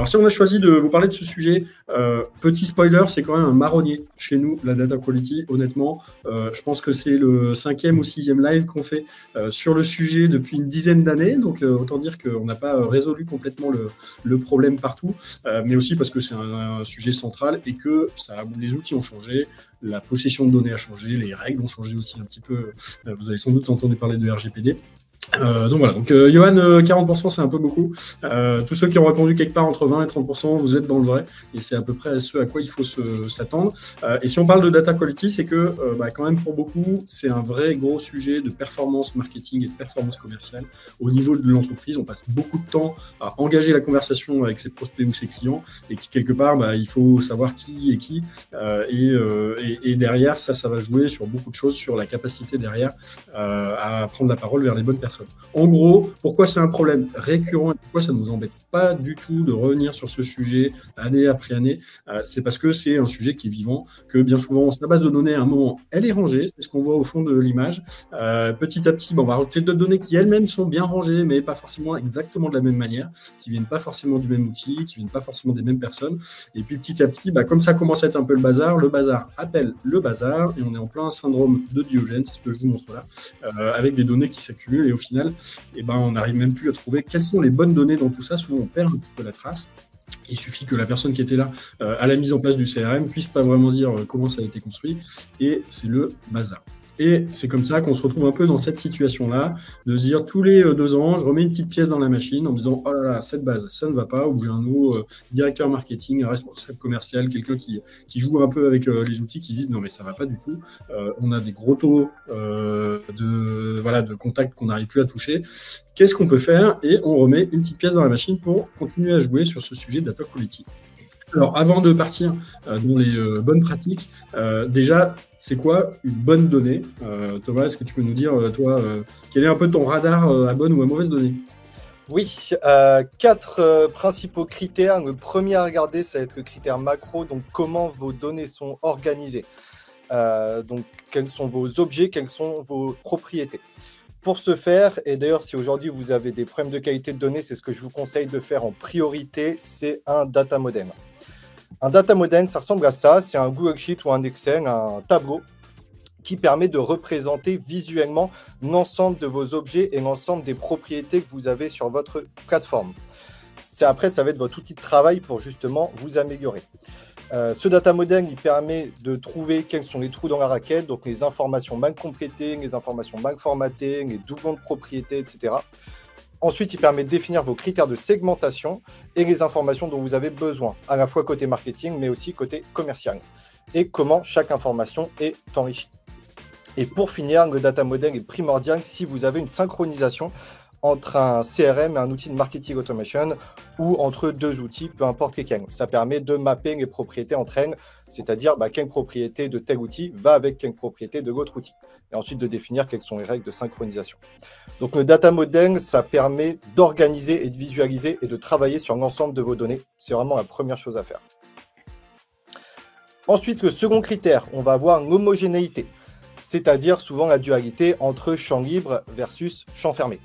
Alors, si on a choisi de vous parler de ce sujet, petit spoiler, c'est quand même un marronnier chez nous, la data quality. Honnêtement, je pense que c'est le 5e ou 6e live qu'on fait sur le sujet depuis une dizaine d'années. Donc, autant dire qu'on n'a pas résolu complètement le problème partout, mais aussi parce que c'est un sujet central et que les outils ont changé, la possession de données a changé, les règles ont changé aussi un petit peu. Vous avez sans doute entendu parler de RGPD. Donc voilà, donc Johan, 40% c'est un peu beaucoup. Tous ceux qui ont répondu quelque part entre 20 et 30%, vous êtes dans le vrai, et c'est à peu près ce à quoi il faut s'attendre. Et si on parle de data quality, c'est que quand même pour beaucoup, c'est un vrai gros sujet de performance marketing et de performance commerciale au niveau de l'entreprise. On passe beaucoup de temps à engager la conversation avec ses prospects ou ses clients, et qui quelque part, il faut savoir qui est qui, et derrière, ça va jouer sur beaucoup de choses, sur la capacité derrière à prendre la parole vers les bonnes personnes. En gros, pourquoi c'est un problème récurrent et pourquoi ça ne nous embête pas du tout de revenir sur ce sujet année après année, c'est parce que c'est un sujet qui est vivant, que bien souvent, sa base de données, à un moment, elle est rangée, c'est ce qu'on voit au fond de l'image. Petit à petit, on va rajouter d'autres données qui elles-mêmes sont bien rangées, mais pas forcément exactement de la même manière, qui viennent pas forcément du même outil, qui viennent pas forcément des mêmes personnes. Et puis petit à petit, comme ça commence à être un peu le bazar appelle le bazar, et on est en plein syndrome de Diogène, c'est ce que je vous montre là, avec des données qui s'accumulent, et au final, on n'arrive même plus à trouver quelles sont les bonnes données dans tout ça. Souvent, on perd un petit peu la trace. Il suffit que la personne qui était là à la mise en place du CRM puisse pas vraiment dire comment ça a été construit, et c'est le bazar. Et c'est comme ça qu'on se retrouve un peu dans cette situation-là, de se dire tous les 2 ans, je remets une petite pièce dans la machine en me disant « Oh là là, cette base, ça ne va pas », ou j'ai un nouveau directeur marketing, un responsable commercial, quelqu'un qui joue un peu avec les outils, qui disent « Non mais ça ne va pas du tout, on a des gros taux de contacts qu'on n'arrive plus à toucher. Qu'est-ce qu'on peut faire ?» Et on remet une petite pièce dans la machine pour continuer à jouer sur ce sujet de data quality. Alors, avant de partir dans les bonnes pratiques, déjà, c'est quoi une bonne donnée? Thomas, est-ce que tu peux nous dire, toi, quel est un peu ton radar à bonne ou à mauvaise donnée? Oui, 4 principaux critères. Le premier à regarder, ça va être le critère macro, donc comment vos données sont organisées. Donc, quels sont vos objets, quelles sont vos propriétés. Pour ce faire, et d'ailleurs, si aujourd'hui vous avez des problèmes de qualité de données, c'est ce que je vous conseille de faire en priorité, c'est un data model. Un data model, ça ressemble à ça, c'est un Google Sheet ou un Excel, un tableau qui permet de représenter visuellement l'ensemble de vos objets et l'ensemble des propriétés que vous avez sur votre plateforme. Après, ça va être votre outil de travail pour justement vous améliorer. Ce data model, il permet de trouver quels sont les trous dans la raquette, donc les informations mal complétées, les informations mal formatées, les doublons de propriétés, etc. Ensuite, il permet de définir vos critères de segmentation et les informations dont vous avez besoin, à la fois côté marketing, mais aussi côté commercial, et comment chaque information est enrichie. Et pour finir, le data model est primordial si vous avez une synchronisation entre un CRM et un outil de marketing automation, ou entre 2 outils, peu importe lesquels. Ça permet de mapper les propriétés entre elles, c'est-à-dire quelle propriété de tel outil va avec quelle propriété de l'autre outil, et ensuite de définir quelles sont les règles de synchronisation. Donc le data model, ça permet d'organiser et de visualiser et de travailler sur l'ensemble de vos données. C'est vraiment la première chose à faire. Ensuite, le second critère, on va avoir l'homogénéité, c'est-à-dire souvent la dualité entre champ libre versus champ fermé.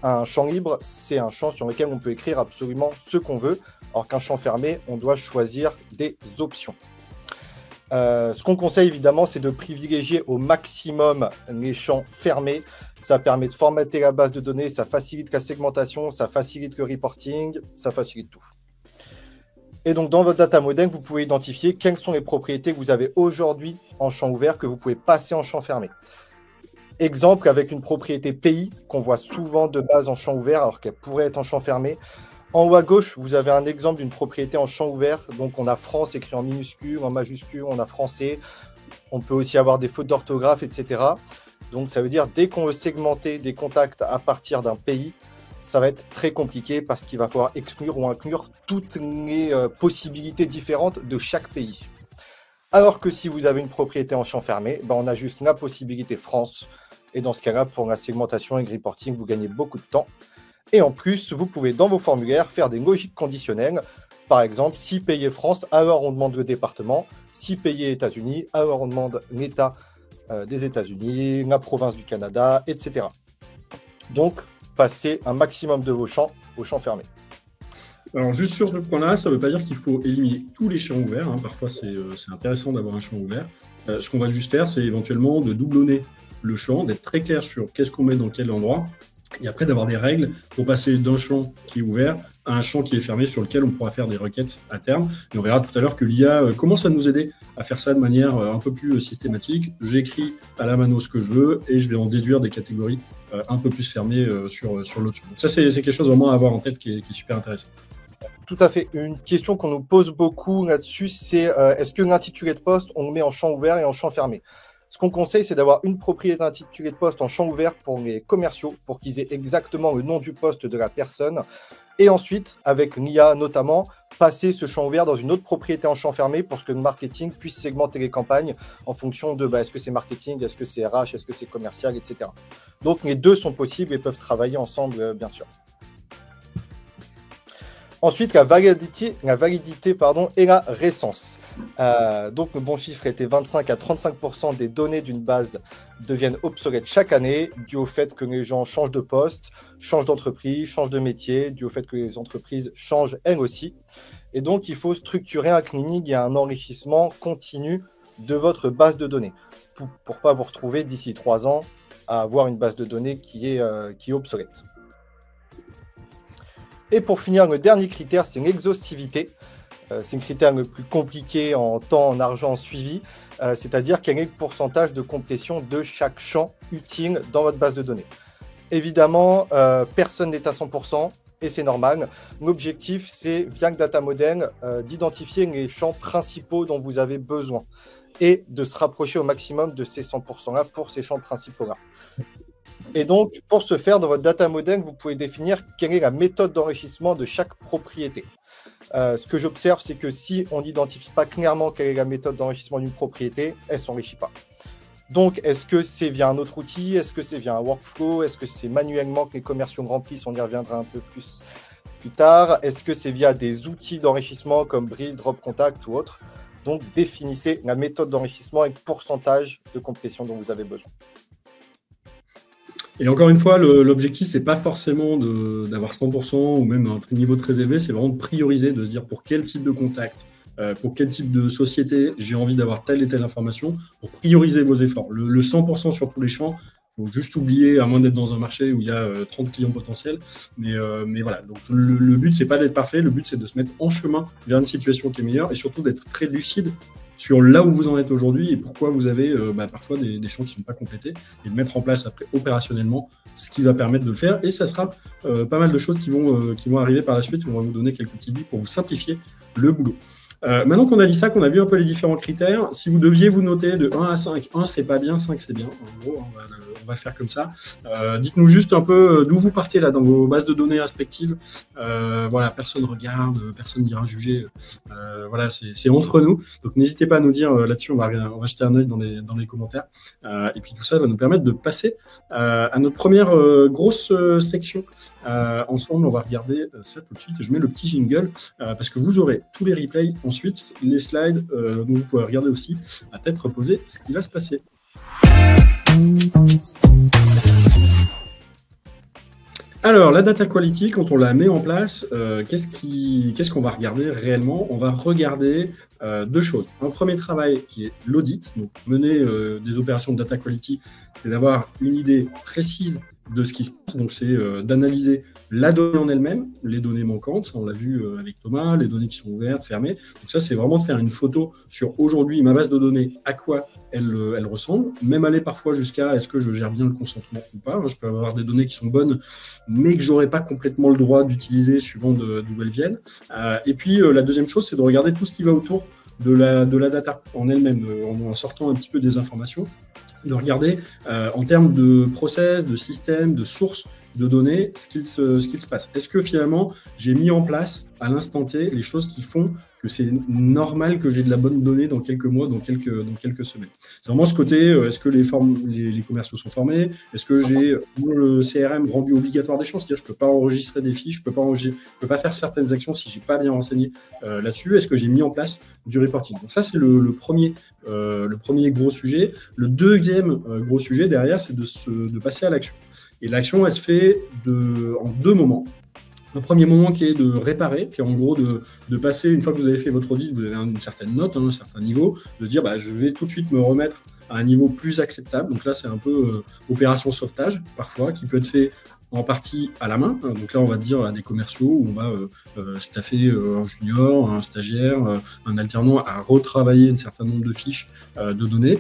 Un champ libre, c'est un champ sur lequel on peut écrire absolument ce qu'on veut, alors qu'un champ fermé, on doit choisir des options. Ce qu'on conseille évidemment, c'est de privilégier au maximum les champs fermés. Ça permet de formater la base de données, ça facilite la segmentation, ça facilite le reporting, ça facilite tout. Et donc dans votre data model, vous pouvez identifier quelles sont les propriétés que vous avez aujourd'hui en champ ouvert que vous pouvez passer en champ fermé. Exemple avec une propriété pays qu'on voit souvent de base en champ ouvert alors qu'elle pourrait être en champ fermé. En haut à gauche, vous avez un exemple d'une propriété en champ ouvert. Donc on a France écrit en minuscule, en majuscule, on a français. On peut aussi avoir des fautes d'orthographe, etc. Donc ça veut dire dès qu'on veut segmenter des contacts à partir d'un pays, ça va être très compliqué parce qu'il va falloir exclure ou inclure toutes les possibilités différentes de chaque pays. Alors que si vous avez une propriété en champ fermé, on a juste la possibilité France. Et dans ce cas-là, pour la segmentation et le reporting, vous gagnez beaucoup de temps. Et en plus, vous pouvez dans vos formulaires faire des logiques conditionnelles. Par exemple, si pays est France, alors on demande le département. Si pays est États-Unis, alors on demande l'État des États-Unis, la province du Canada, etc. Donc, passez un maximum de vos champs au champ fermé. Alors, juste sur ce point-là, ça ne veut pas dire qu'il faut éliminer tous les champs ouverts, hein. Parfois, c'est intéressant d'avoir un champ ouvert. Ce qu'on va juste faire, c'est éventuellement de doublonner le champ, d'être très clair sur qu'est-ce qu'on met dans quel endroit, et après d'avoir des règles pour passer d'un champ qui est ouvert à un champ qui est fermé sur lequel on pourra faire des requêtes à terme. Et on verra tout à l'heure que l'IA commence à nous aider à faire ça de manière un peu plus systématique. J'écris à la mano ce que je veux et je vais en déduire des catégories un peu plus fermées sur l'autre champ. Donc ça, c'est quelque chose vraiment à avoir en tête qui est super intéressant. Tout à fait. Une question qu'on nous pose beaucoup là-dessus, c'est est-ce que l'intitulé de poste, on le met en champ ouvert et en champ fermé? Ce qu'on conseille, c'est d'avoir une propriété intitulé de poste en champ ouvert pour les commerciaux, pour qu'ils aient exactement le nom du poste de la personne. Et ensuite, avec l'IA notamment, passer ce champ ouvert dans une autre propriété en champ fermé pour que le marketing puisse segmenter les campagnes en fonction de est-ce que c'est marketing, est-ce que c'est RH, est-ce que c'est commercial, etc. Donc les deux sont possibles et peuvent travailler ensemble, bien sûr. Ensuite, la validité et la récence. Donc, le bon chiffre était 25 à 35% des données d'une base deviennent obsolètes chaque année, dû au fait que les gens changent de poste, changent d'entreprise, changent de métier, dû au fait que les entreprises changent elles aussi. Et donc, il faut structurer un cleaning et un enrichissement continu de votre base de données pour ne pas vous retrouver d'ici 3 ans à avoir une base de données qui est obsolète. Et pour finir, le dernier critère, c'est l'exhaustivité. C'est le critère le plus compliqué en temps, en argent, en suivi, c'est-à-dire quel est le pourcentage de complétion de chaque champ utile dans votre base de données. Évidemment, personne n'est à 100%, et c'est normal. L'objectif, c'est, via le data model, d'identifier les champs principaux dont vous avez besoin et de se rapprocher au maximum de ces 100%-là pour ces champs principaux-là. Et donc, pour ce faire, dans votre data model, vous pouvez définir quelle est la méthode d'enrichissement de chaque propriété. Ce que j'observe, c'est que si on n'identifie pas clairement quelle est la méthode d'enrichissement d'une propriété, elle ne s'enrichit pas. Donc, est-ce que c'est via un autre outil? Est-ce que c'est via un workflow? Est-ce que c'est manuellement que les commerciaux remplissent? On y reviendra un peu plus tard. Est-ce que c'est via des outils d'enrichissement comme Breeze, Drop Contact ou autres? Donc, définissez la méthode d'enrichissement et le pourcentage de complétion dont vous avez besoin. Et encore une fois, l'objectif, c'est pas forcément d'avoir 100% ou même un niveau très élevé, c'est vraiment de prioriser, de se dire pour quel type de contact, pour quel type de société j'ai envie d'avoir telle et telle information, pour prioriser vos efforts. Le 100% sur tous les champs, il faut juste oublier, à moins d'être dans un marché où il y a 30 clients potentiels. Mais voilà, donc le but, c'est pas d'être parfait, le but, c'est de se mettre en chemin vers une situation qui est meilleure et surtout d'être très lucide sur là où vous en êtes aujourd'hui et pourquoi vous avez parfois des champs qui ne sont pas complétés et de mettre en place après opérationnellement ce qui va permettre de le faire. Et ça sera pas mal de choses qui vont arriver par la suite. On va vous donner quelques petits billes pour vous simplifier le boulot. Maintenant qu'on a dit ça, qu'on a vu un peu les différents critères, si vous deviez vous noter de 1 à 5, 1 c'est pas bien, 5 c'est bien, en gros on va le faire comme ça. Dites-nous juste un peu d'où vous partez là dans vos bases de données respectives. Voilà, personne regarde, personne n'ira juger. Voilà, c'est entre nous. Donc n'hésitez pas à nous dire là-dessus, on va jeter un œil dans les commentaires. Et puis tout ça va nous permettre de passer à notre première grosse section. Ensemble, on va regarder ça tout de suite. Je mets le petit jingle parce que vous aurez tous les replays. Ensuite, les slides, dont vous pouvez regarder aussi à tête reposée ce qui va se passer. Alors, la data quality, quand on la met en place, qu'est-ce qu'on va regarder réellement? On va regarder deux choses. Un premier travail qui est l'audit. Donc, mener des opérations de data quality, c'est d'avoir une idée précise de ce qui se passe. Donc, c'est d'analyser la donnée en elle-même, les données manquantes, on l'a vu avec Thomas, les données qui sont ouvertes, fermées. Donc ça, c'est vraiment de faire une photo sur aujourd'hui ma base de données, à quoi elle ressemble, même aller parfois jusqu'à est-ce que je gère bien le consentement ou pas. Je peux avoir des données qui sont bonnes, mais que je n'aurai pas complètement le droit d'utiliser suivant d'où elles viennent. Et puis, la deuxième chose, c'est de regarder tout ce qui va autour de la data en elle-même, en sortant un petit peu des informations, de regarder en termes de process, de système, de sources de données, ce qu'il se passe. Est-ce que finalement, j'ai mis en place à l'instant T les choses qui font que c'est normal que j'ai de la bonne donnée dans quelques mois, dans quelques semaines. C'est vraiment ce côté, est-ce que les commerciaux sont formés? Est-ce que j'ai le CRM rendu obligatoire des champs? C'est-à-dire je ne peux pas enregistrer des fiches, je peux pas faire certaines actions si je n'ai pas bien renseigné là-dessus. Est-ce que j'ai mis en place du reporting? Donc ça, c'est le premier gros sujet. Le deuxième gros sujet derrière, c'est de passer à l'action. Et l'action, elle se fait en deux moments. un premier moment qui est de réparer, qui est en gros de passer, une fois que vous avez fait votre audit, vous avez une certaine note, un certain niveau, de dire je vais tout de suite me remettre à un niveau plus acceptable. Donc là, c'est un peu opération sauvetage, parfois, qui peut être fait en partie à la main. Donc là, on va dire à des commerciaux où on va staffer un junior, un stagiaire, un alternant à retravailler un certain nombre de fiches de données,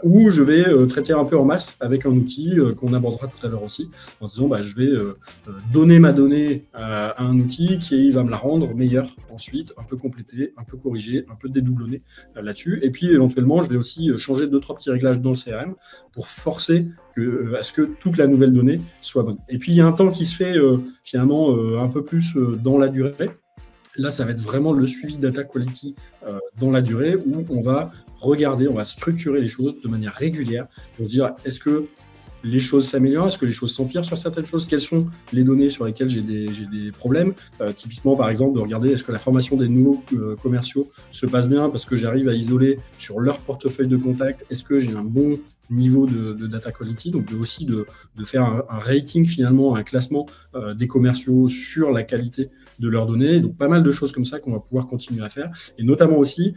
ou je vais traiter un peu en masse avec un outil qu'on abordera tout à l'heure aussi, en se disant je vais donner ma donnée à un outil qui va me la rendre meilleure ensuite, un peu complétée, un peu corrigée, un peu dédoublonnée là-dessus. Et puis éventuellement, je vais aussi changer 2-3 petits réglages dans le CRM pour forcer à ce que toute la nouvelle donnée soit bonne. Et puis il y a un temps qui se fait finalement un peu plus dans la durée. Là, ça va être vraiment le suivi data quality dans la durée où on va regarder, on va structurer les choses de manière régulière pour se dire est-ce que les choses s'améliorent, est-ce que les choses s'empirent sur certaines choses, quelles sont les données sur lesquelles j'ai des problèmes. Typiquement, par exemple, de regarder est-ce que la formation des nouveaux commerciaux se passe bien parce que j'arrive à isoler sur leur portefeuille de contact, est-ce que j'ai un bon niveau de data quality, donc aussi de faire un rating finalement, un classement des commerciaux sur la qualité de leurs données. Donc pas mal de choses comme ça qu'on va pouvoir continuer à faire, et notamment aussi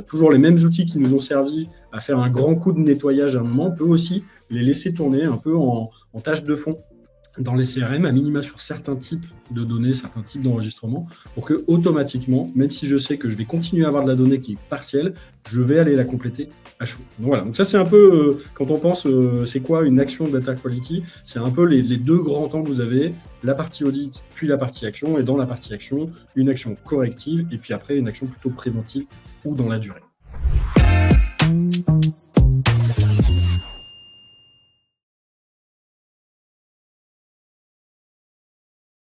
toujours les mêmes outils qui nous ont servi à faire un grand coup de nettoyage à un moment, on peut aussi les laisser tourner un peu en tâche de fond dans les CRM, à minima sur certains types de données, certains types d'enregistrements, pour que automatiquement, même si je sais que je vais continuer à avoir de la donnée qui est partielle, je vais aller la compléter à chaud. Donc voilà, donc ça c'est un peu, quand on pense, c'est quoi une action data quality, c'est un peu les deux grands temps que vous avez, la partie audit, puis la partie action, et dans la partie action, une action corrective, et puis après une action plutôt préventive ou dans la durée.